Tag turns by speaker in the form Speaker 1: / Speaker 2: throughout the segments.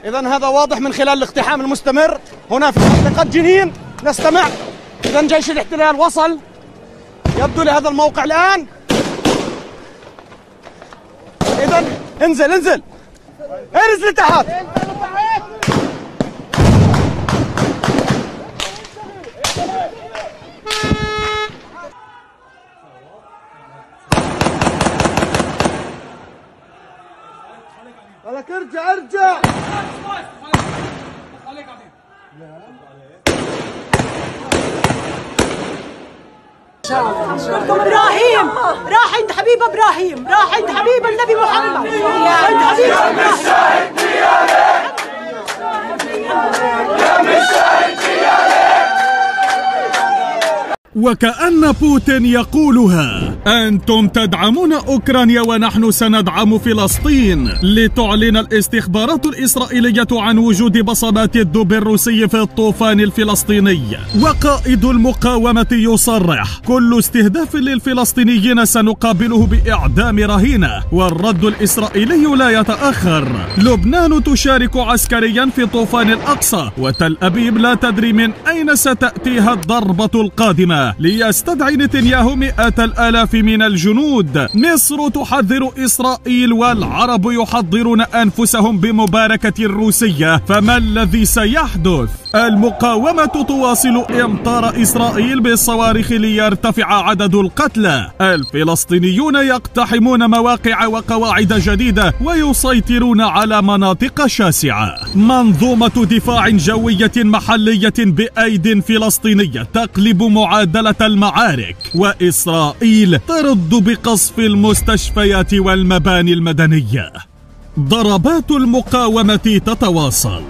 Speaker 1: إذن هذا واضح من خلال الاقتحام المستمر هنا في منطقة جنين. نستمع. إذن جيش الاحتلال وصل يبدو لهذا الموقع الآن. إذن انزل انزل انزل تحت.
Speaker 2: لك ارجع ارجع.
Speaker 3: ابراهيم راح عند حبيب ابراهيم، راح عند حبيب النبي محمد، عند حبيب
Speaker 4: وكأن بوتين يقولها: أنتم تدعمون أوكرانيا ونحن سندعم فلسطين. لتعلن الاستخبارات الإسرائيلية عن وجود بصمات الدب الروسي في الطوفان الفلسطيني، وقائد المقاومة يصرح: كل استهداف للفلسطينيين سنقابله بإعدام رهينة، والرد الإسرائيلي لا يتأخر. لبنان تشارك عسكريا في طوفان الأقصى، وتل أبيب لا تدري من أين ستأتيها الضربة القادمة. ليستدعي نتنياهو 100,000 من الجنود. مصر تحذر إسرائيل والعرب يحضرون أنفسهم بمباركة الروسية، فما الذي سيحدث؟ المقاومة تواصل إمطار إسرائيل بالصواريخ ليرتفع عدد القتلى. الفلسطينيون يقتحمون مواقع وقواعد جديدة ويسيطرون على مناطق شاسعة. منظومة دفاع جوية محلية بأيد فلسطينية تقلب معادلة المعارك، وإسرائيل ترد بقصف المستشفيات والمباني المدنية. ضربات المقاومة تتواصل.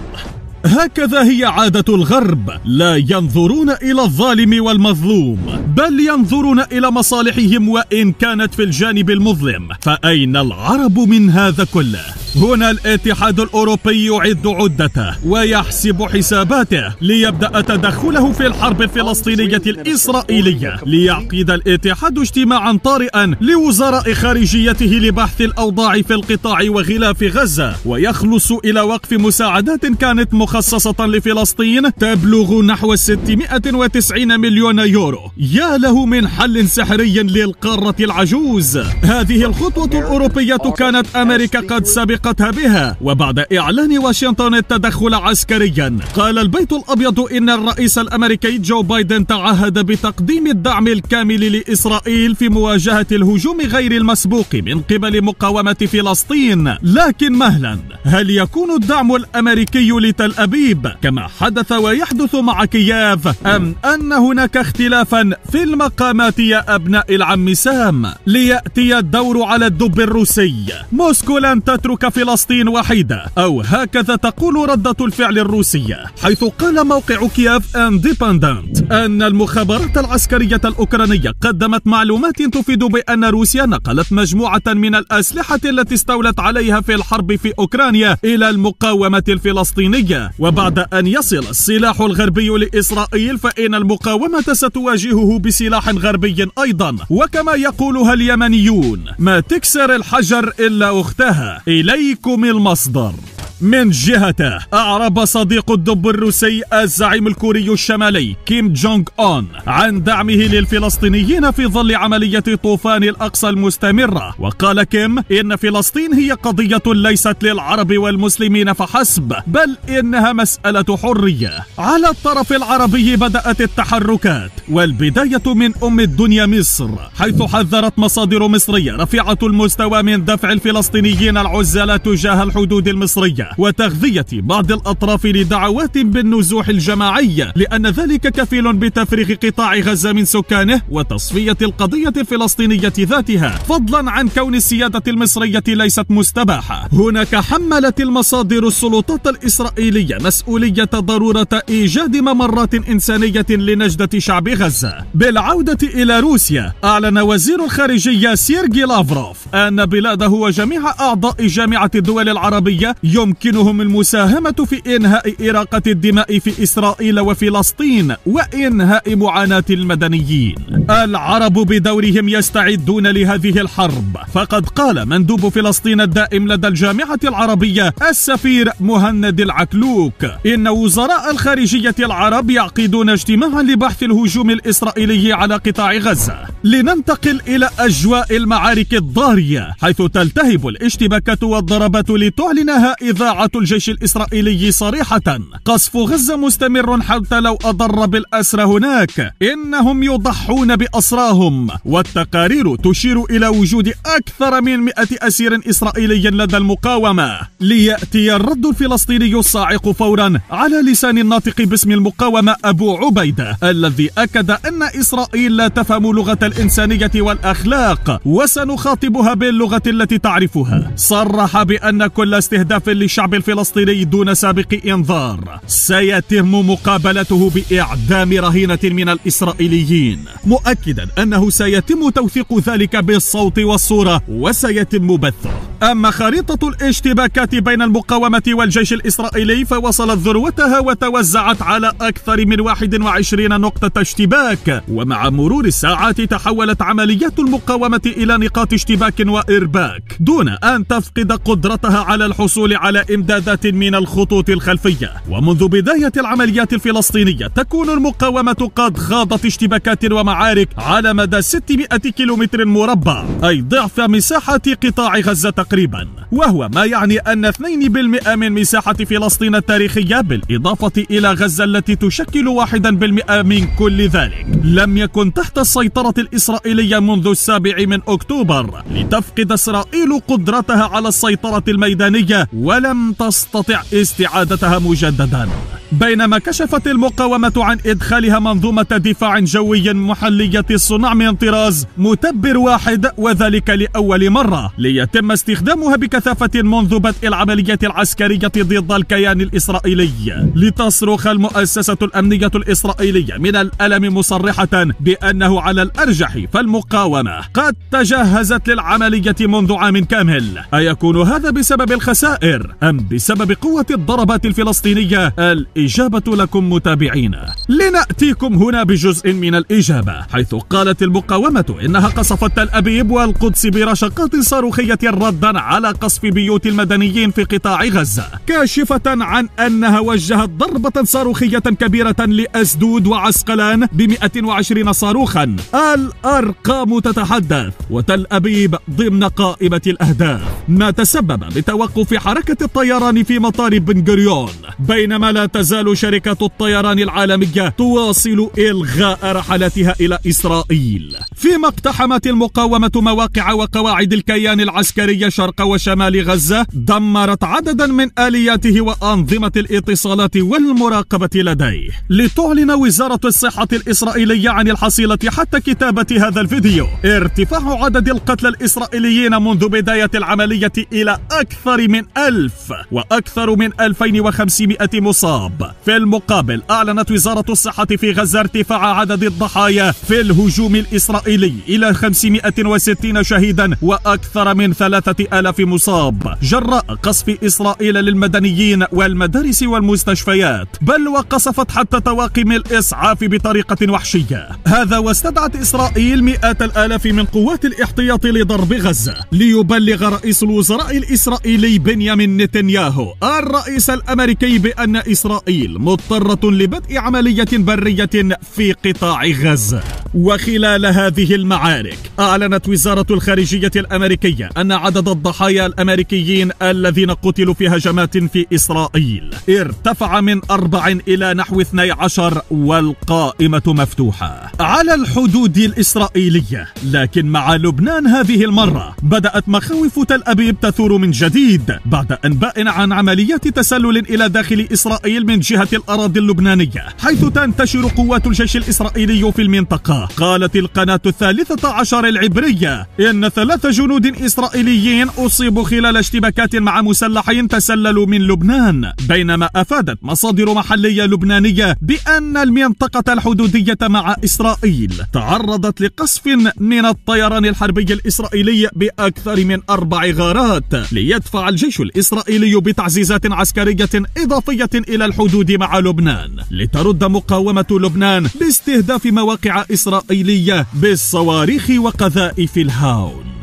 Speaker 4: هكذا هي عادة الغرب، لا ينظرون إلى الظالم والمظلوم، بل ينظرون إلى مصالحهم وإن كانت في الجانب المظلم. فأين العرب من هذا كله؟ هنا الاتحاد الأوروبي يعد عدته ويحسب حساباته ليبدأ تدخله في الحرب الفلسطينية الإسرائيلية. ليعقد الاتحاد اجتماعا طارئا لوزراء خارجيته لبحث الأوضاع في القطاع وغلاف غزة، ويخلص إلى وقف مساعدات كانت مخصصة لفلسطين تبلغ نحو 690 مليون يورو. يا له من حل سحري للقارة العجوز. هذه الخطوة الأوروبية كانت أمريكا قد سبقتها بها، وبعد إعلان واشنطن التدخل عسكريا قال البيت الأبيض إن الرئيس الأمريكي جو بايدن تعهد بتقديم الدعم الكامل لإسرائيل في مواجهة الهجوم غير المسبوق من قبل مقاومة فلسطين. لكن مهلا، هل يكون الدعم الأمريكي لتل أبيب كما حدث ويحدث مع كييف، أم أن هناك اختلافا في المقامات يا أبناء العم سام؟ ليأتي الدور على الدب الروسي. موسكو لن تترك فلسطين وحيدة، أو هكذا تقول ردة الفعل الروسية، حيث قال موقع كييف اندبندنت أن المخابرات العسكرية الأوكرانية قدمت معلومات تفيد بأن روسيا نقلت مجموعة من الأسلحة التي استولت عليها في الحرب في أوكرانيا إلى المقاومة الفلسطينية. وبعد أن يصل السلاح الغربي لإسرائيل فإن المقاومة ستواجهه بسلاح غربي أيضا، وكما يقولها اليمنيون: ما تكسر الحجر إلا أختها. إليكم المصدر. من جهته أعرب صديق الدب الروسي الزعيم الكوري الشمالي كيم جونغ أون عن دعمه للفلسطينيين في ظل عملية طوفان الأقصى المستمرة. وقال كيم إن فلسطين هي قضية ليست للعرب والمسلمين فحسب، بل إنها مسألة حرية. على الطرف العربي بدأت التحركات، والبداية من أم الدنيا مصر، حيث حذرت مصادر مصرية رفيعة المستوى من دفع الفلسطينيين العزلة تجاه الحدود المصرية وتغذية بعض الأطراف لدعوات بالنزوح الجماعي، لأن ذلك كفيل بتفريغ قطاع غزة من سكانه وتصفية القضية الفلسطينية ذاتها، فضلا عن كون السيادة المصرية ليست مستباحة. هناك حملت المصادر السلطات الإسرائيلية مسؤولية ضرورة إيجاد ممرات إنسانية لنجدة شعب غزة. بالعودة إلى روسيا، أعلن وزير الخارجية سيرجي لافروف أن بلاده وجميع أعضاء جامعة الدول العربية يمكن يمكنهم المساهمة في إنهاء إراقة الدماء في إسرائيل وفلسطين وإنهاء معاناة المدنيين. العرب بدورهم يستعدون لهذه الحرب، فقد قال مندوب فلسطين الدائم لدى الجامعة العربية السفير مهند العكلوك إن وزراء الخارجية العرب يعقدون اجتماعا لبحث الهجوم الإسرائيلي على قطاع غزة. لننتقل إلى أجواء المعارك الضارية حيث تلتهب الاشتباكات والضربات لتعلنها إذاعة الجيش الإسرائيلي صريحة: قصف غزة مستمر حتى لو أضر بالأسرى هناك، إنهم يضحون بأسراهم. والتقارير تشير إلى وجود أكثر من 100 أسير إسرائيلي لدى المقاومة. ليأتي الرد الفلسطيني الصاعق فورا على لسان الناطق باسم المقاومة أبو عبيدة، الذي أكد أن إسرائيل لا تفهم لغة الإنسانية والأخلاق وسنخاطبها باللغة التي تعرفها. صرح بأن كل استهداف للشعب الفلسطيني دون سابق إنذار سيتم مقابلته بإعدام رهينة من الإسرائيليين، مؤكدا أنه سيتم توثيق ذلك بالصوت والصورة وسيتم بثه. أما خريطة الاشتباكات بين المقاومة والجيش الإسرائيلي فوصلت ذروتها وتوزعت على أكثر من 21 نقطة اشتباك، ومع مرور الساعات تحولت عمليات المقاومة إلى نقاط اشتباك وإرباك دون أن تفقد قدرتها على الحصول على إمدادات من الخطوط الخلفية. ومنذ بداية العمليات الفلسطينية تكون المقاومة قد خاضت اشتباكات ومعارك على مدى 600 كيلومتر مربع، أي ضعف مساحة قطاع غزة تقريبا، وهو ما يعني أن 2% من مساحة فلسطين التاريخية بالإضافة إلى غزة التي تشكل 1% من كل ذلك لم يكن تحت السيطرة الإسرائيلية منذ 7 أكتوبر، لتفقد إسرائيل قدرتها على السيطرة الميدانية ولم تستطع استعادتها مجددا. بينما كشفت المقاومة عن إدخالها منظومة دفاع جوي محلية الصنع من طراز متبر واحد، وذلك لأول مرة، ليتم استخدامها بكثافة منذ بدء العملية العسكرية ضد الكيان الإسرائيلي. لتصرخ المؤسسة الأمنية الإسرائيلية من الألم مصرحة بأنه على الأرجح فالمقاومة قد تجهزت للعملية منذ عام كامل. أيكون هذا بسبب الخسائر أم بسبب قوة الضربات الفلسطينية؟ الإجابة لكم متابعينا. لنأتيكم هنا بجزء من الإجابة، حيث قالت المقاومة إنها قصفت تل أبيب والقدس برشقات صاروخية ردا على قصف بيوت المدنيين في قطاع غزة، كاشفة عن أنها وجهت ضربة صاروخية كبيرة لأسدود وعسقلان ب120 صاروخا. الأرقام تتحدث، وتل أبيب ضمن قائمة الأهداف، ما تسبب بتوقف حركة الطيران في مطار بن غوريون، بينما لا تزال شركة الطيران العالمية تواصل إلغاء رحلاتها إلى إسرائيل. فيما اقتحمت المقاومة مواقع وقواعد الكيان العسكري شرق وشمال غزة، دمرت عددا من آلياته وأنظمة الاتصالات والمراقبة لديه. لتعلن وزارة الصحة الإسرائيلية عن الحصيلة حتى كتابة هذا الفيديو ارتفاع عدد القتلى الإسرائيليين منذ بداية العملية إلى أكثر من 1000 وأكثر من 2500 مصاب. في المقابل أعلنت وزارة الصحة في غزة ارتفاع عدد الضحايا في الهجوم الإسرائيلي إلى 560 شهيدا وأكثر من 3000 مصاب جراء قصف إسرائيل للمدنيين والمدارس والمستشفيات، بل وقصفت حتى طواقم الإسعاف بطريقة وحشية. هذا واستدعت إسرائيل مئات الآلاف من قوات الاحتياط لضرب غزة. ليبلغ رئيس الوزراء الإسرائيلي بنيامين نتنياهو الرئيس الأمريكي بأن إسرائيل مضطرة لبدء عملية برية في قطاع غزة. وخلال هذه المعارك أعلنت وزارة الخارجية الأمريكية أن عدد الضحايا الأمريكيين الذين قتلوا في هجمات في إسرائيل ارتفع من 4 إلى نحو 12، والقائمة مفتوحة على الحدود الإسرائيلية. لكن مع لبنان هذه المرة بدأت مخاوف تل أبيب تثور من جديد بعد أنباء عن عمليات تسلل إلى داخل إسرائيل من جهة الأراضي اللبنانية، حيث تنتشر قوات الجيش الإسرائيلي في المنطقة. القاهرة. قالت القناة 13 العبرية إن 3 جنود إسرائيليين أصيبوا خلال اشتباكات مع مسلحين تسللوا من لبنان، بينما أفادت مصادر محلية لبنانية بأن المنطقة الحدودية مع إسرائيل تعرضت لقصف من الطيران الحربي الإسرائيلي بأكثر من 4 غارات، ليدفع الجيش الإسرائيلي بتعزيزات عسكرية إضافية إلى الحدود مع لبنان لترد مقاومة لبنان باستهداف مواقع إسرائيلية بالصواريخ وقذائف الهاون.